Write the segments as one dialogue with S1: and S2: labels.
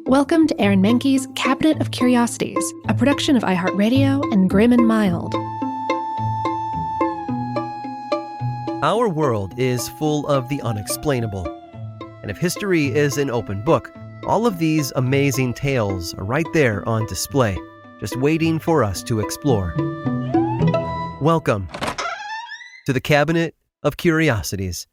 S1: Welcome to Aaron Mahnke's Cabinet of Curiosities, a production of iHeartRadio and Grim and Mild.
S2: Our world is full of the unexplainable. And if history is an open book, all of these amazing tales are right there on display, just waiting for us to explore. Welcome to the Cabinet of Curiosities.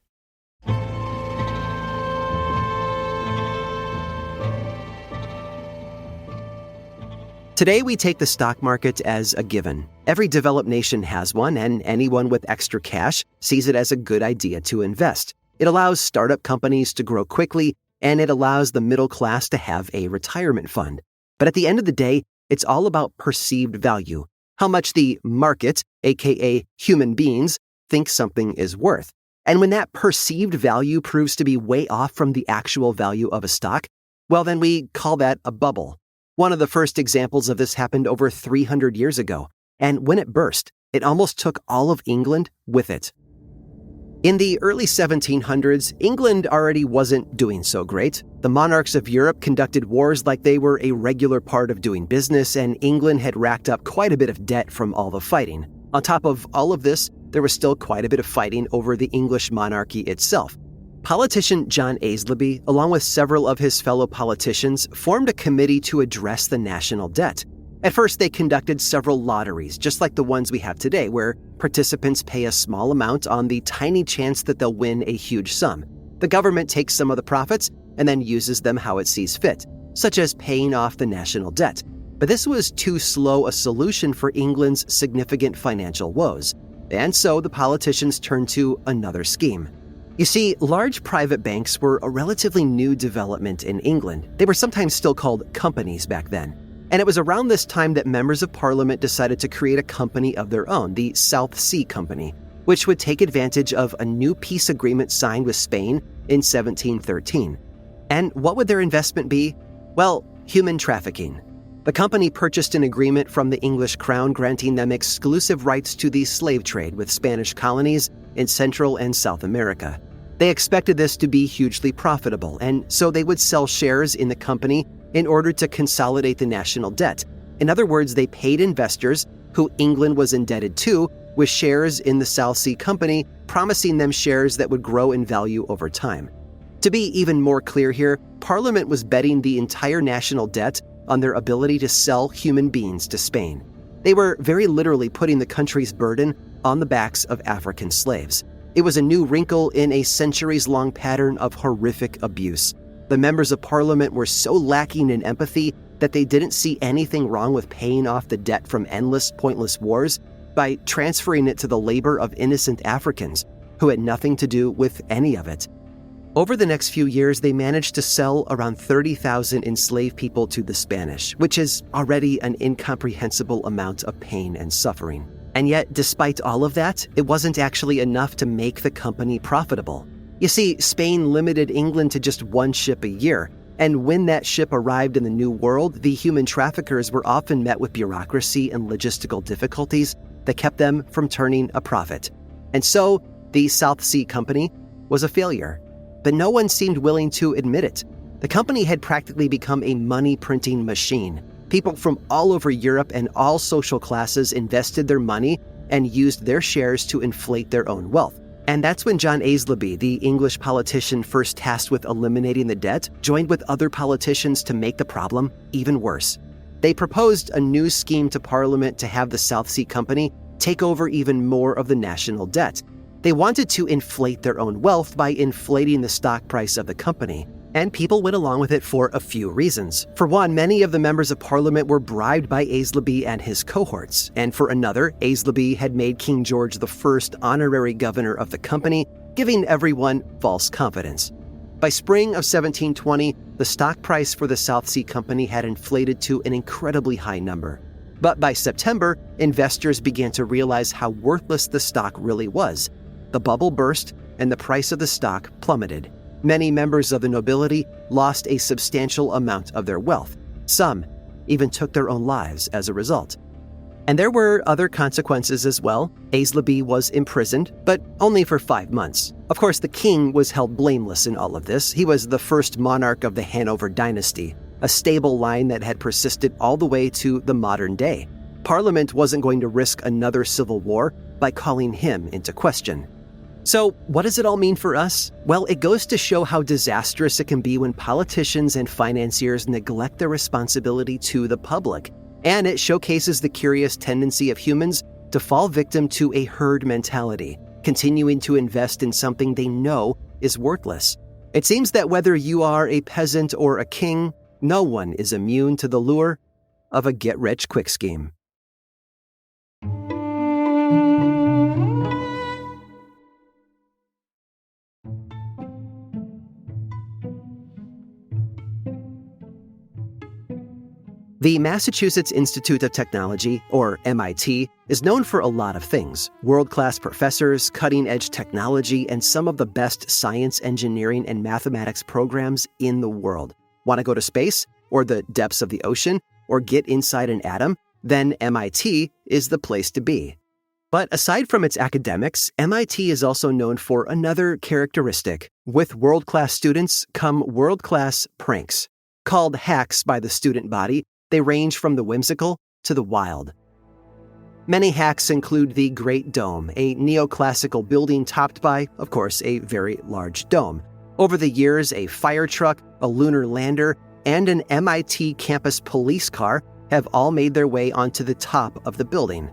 S2: Today we take the stock market as a given. Every developed nation has one, and anyone with extra cash sees it as a good idea to invest. It allows startup companies to grow quickly, and it allows the middle class to have a retirement fund. But at the end of the day, it's all about perceived value, how much the market, aka human beings, think something is worth. And when that perceived value proves to be way off from the actual value of a stock, well, then we call that a bubble. One of the first examples of this happened over 300 years ago, and when it burst, it almost took all of England with it. In the early 1700s, England already wasn't doing so great. The monarchs of Europe conducted wars like they were a regular part of doing business, and England had racked up quite a bit of debt from all the fighting. On top of all of this, there was still quite a bit of fighting over the English monarchy itself. Politician John Aislabie, along with several of his fellow politicians, formed a committee to address the national debt. At first, they conducted several lotteries, just like the ones we have today, where participants pay a small amount on the tiny chance that they'll win a huge sum. The government takes some of the profits and then uses them how it sees fit, such as paying off the national debt. But this was too slow a solution for England's significant financial woes, and so the politicians turned to another scheme. You see, large private banks were a relatively new development in England. They were sometimes still called companies back then. And it was around this time that members of Parliament decided to create a company of their own, the South Sea Company, which would take advantage of a new peace agreement signed with Spain in 1713. And what would their investment be? Well, human trafficking. The company purchased an agreement from the English crown granting them exclusive rights to the slave trade with Spanish colonies in Central and South America. They expected this to be hugely profitable, and so they would sell shares in the company in order to consolidate the national debt. In other words, they paid investors, who England was indebted to, with shares in the South Sea Company, promising them shares that would grow in value over time. To be even more clear here, Parliament was betting the entire national debt on their ability to sell human beings to Spain. They were very literally putting the country's burden on the backs of African slaves. It was a new wrinkle in a centuries-long pattern of horrific abuse. The members of Parliament were so lacking in empathy that they didn't see anything wrong with paying off the debt from endless, pointless wars by transferring it to the labor of innocent Africans who had nothing to do with any of it. Over the next few years, they managed to sell around 30,000 enslaved people to the Spanish, which is already an incomprehensible amount of pain and suffering. And yet, despite all of that, it wasn't actually enough to make the company profitable. You see, Spain limited England to just one ship a year, and when that ship arrived in the New World, the human traffickers were often met with bureaucracy and logistical difficulties that kept them from turning a profit. And so, the South Sea Company was a failure. But no one seemed willing to admit it. The company had practically become a money-printing machine. People from all over Europe and all social classes invested their money and used their shares to inflate their own wealth. And that's when John Aislabie, the English politician first tasked with eliminating the debt, joined with other politicians to make the problem even worse. They proposed a new scheme to Parliament to have the South Sea Company take over even more of the national debt. They wanted to inflate their own wealth by inflating the stock price of the company. And people went along with it for a few reasons. For one, many of the members of Parliament were bribed by Aislabie and his cohorts. And for another, Aislabie had made King George I honorary governor of the company, giving everyone false confidence. By spring of 1720, the stock price for the South Sea Company had inflated to an incredibly high number. But by September, investors began to realize how worthless the stock really was. The bubble burst, and the price of the stock plummeted. Many members of the nobility lost a substantial amount of their wealth. Some even took their own lives as a result. And there were other consequences as well. Aislabie was imprisoned, but only for 5 months. Of course, the king was held blameless in all of this. He was the first monarch of the Hanover dynasty. a stable line that had persisted all the way to the modern day. Parliament wasn't going to risk another civil war by calling him into question. So, what does it all mean for us? Well, it goes to show how disastrous it can be when politicians and financiers neglect their responsibility to the public. And it showcases the curious tendency of humans to fall victim to a herd mentality, continuing to invest in something they know is worthless. It seems that whether you are a peasant or a king, no one is immune to the lure of a get-rich-quick scheme. The Massachusetts Institute of Technology, or MIT, is known for a lot of things: world-class professors, cutting-edge technology, and some of the best science, engineering, and mathematics programs in the world. Want to go to space, or the depths of the ocean, or get inside an atom? Then MIT is the place to be. But aside from its academics, MIT is also known for another characteristic. With world-class students come world-class pranks. Called hacks by the student body, they range from the whimsical to the wild. Many hacks include the Great Dome, a neoclassical building topped by, of course, a very large dome. Over the years, a fire truck, a lunar lander, and an MIT campus police car have all made their way onto the top of the building.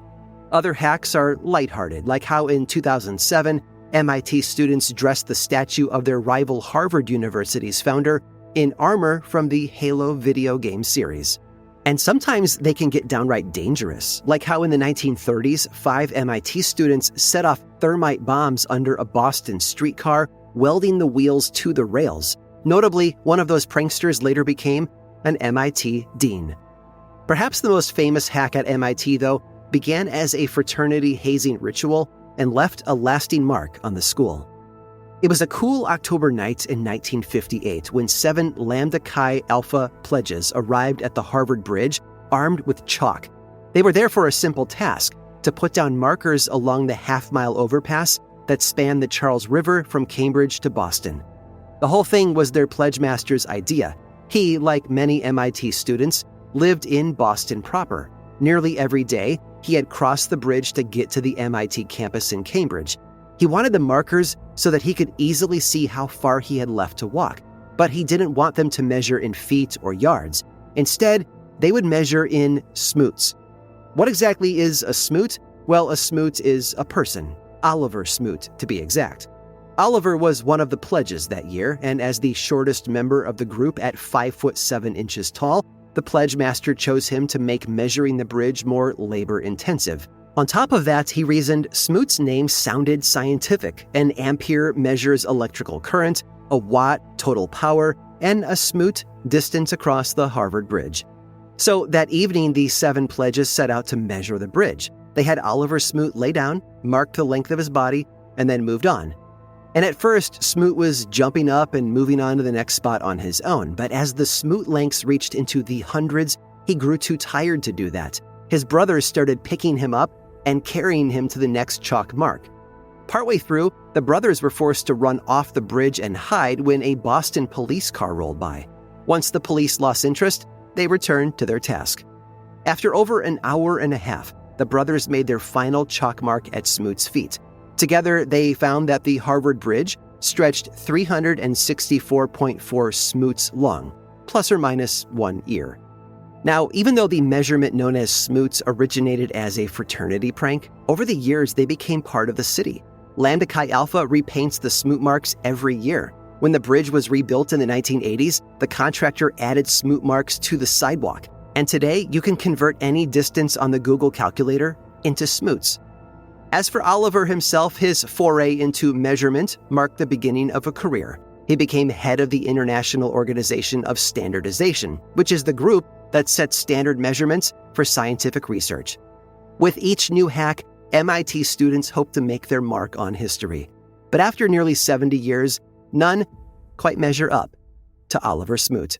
S2: Other hacks are lighthearted, like how in 2007, MIT students dressed the statue of their rival Harvard University's founder in armor from the Halo video game series. And sometimes they can get downright dangerous, like how in the 1930s, 5 MIT students set off thermite bombs under a Boston streetcar, welding the wheels to the rails. Notably, one of those pranksters later became an MIT dean. Perhaps the most famous hack at MIT, though, began as a fraternity hazing ritual and left a lasting mark on the school. It was a cool October night in 1958 when 7 Lambda Chi Alpha pledges arrived at the Harvard Bridge armed with chalk. They were there for a simple task: to put down markers along the half-mile overpass that spanned the Charles River from Cambridge to Boston. The whole thing was their pledge master's idea. He, like many MIT students, lived in Boston proper. Nearly every day, he had crossed the bridge to get to the MIT campus in Cambridge. He wanted the markers so that he could easily see how far he had left to walk, but he didn't want them to measure in feet or yards. Instead, they would measure in smoots. What exactly is a smoot? Well, a smoot is a person, Oliver Smoot to be exact. Oliver was one of the pledges that year, and as the shortest member of the group at 5'7" tall, the pledge master chose him to make measuring the bridge more labor-intensive. On top of that, he reasoned Smoot's name sounded scientific. An ampere measures electrical current, a watt total power, and a smoot distance across the Harvard Bridge. So that evening, the 7 pledges set out to measure the bridge. They had Oliver Smoot lay down, marked the length of his body, and then moved on. And at first, Smoot was jumping up and moving on to the next spot on his own, but as the Smoot lengths reached into the hundreds, he grew too tired to do that. His brothers started picking him up and carrying him to the next chalk mark. Partway through, the brothers were forced to run off the bridge and hide when a Boston police car rolled by. Once the police lost interest, they returned to their task. After over an hour and a half, the brothers made their final chalk mark at Smoot's feet. Together, they found that the Harvard Bridge stretched 364.4 smoots long, plus or minus 1 ear. Now, even though the measurement known as smoots originated as a fraternity prank, over the years they became part of the city. Lambda Chi Alpha repaints the smoot marks every year. When the bridge was rebuilt in the 1980s, the contractor added smoot marks to the sidewalk. And today, you can convert any distance on the Google calculator into smoots. As for Oliver himself, his foray into measurement marked the beginning of a career. He became head of the International Organization of Standardization, which is the group that sets standard measurements for scientific research. With each new hack, MIT students hope to make their mark on history. But after nearly 70 years, none quite measure up to Oliver Smoot.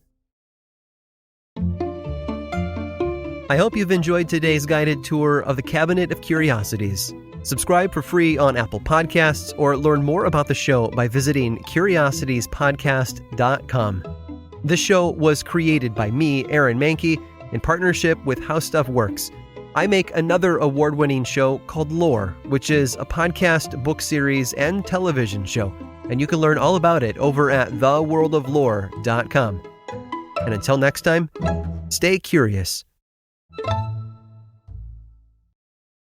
S2: I hope you've enjoyed today's guided tour of the Cabinet of Curiosities. Subscribe for free on Apple Podcasts or learn more about the show by visiting curiositiespodcast.com.
S3: This show was created by me, Aaron Mahnke, in partnership with How Stuff Works. I make another award-winning show called Lore, which is a podcast, book series, and television show. And you can learn all about it over at theworldoflore.com. And until next time, stay curious.